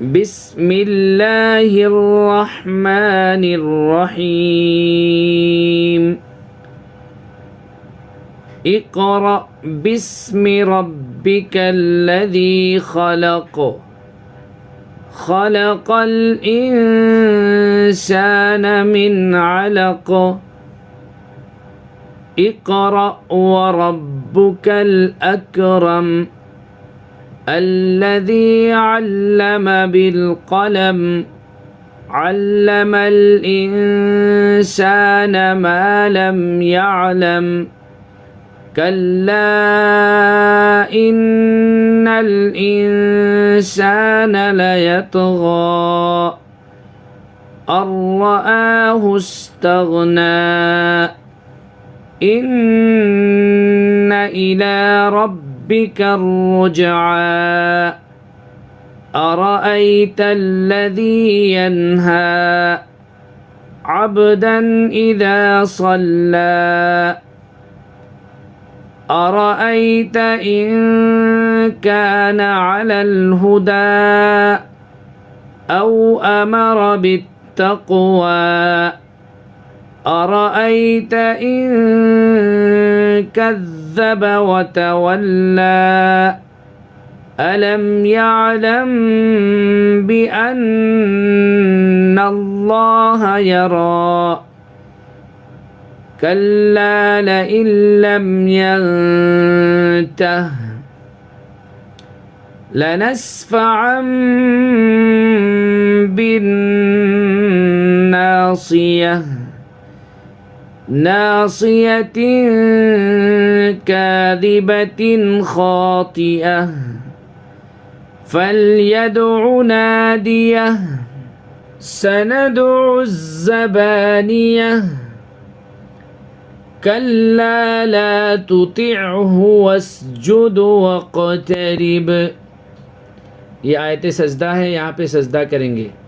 بسم الله الرحمن الرحيم اقرأ باسم ربك الذي خلق خلق الإنسان من علق اقرأ وربك الأكرم الذي علم بالقلم علم الإنسان ما لم يعلم كلا إن الإنسان ليطغى أن رآه استغنى إن إلى ربك الرجعى أرأيت الذي ينهى عبدا إذا صلى أرأيت إن كان على الهدى أو أمر بالتقوى أرأيت إن كذب وتولى ألم يعلم بأن الله يرى كلا لئن لم ينته لنسفعا بالناصية ناصية كاذبة خاطئة فليدع ناديه سندع الزبانية كلا لا تطعه واسجد واقترب. ये आयत सजदा है, यहाँ पे सजदा करेंगे.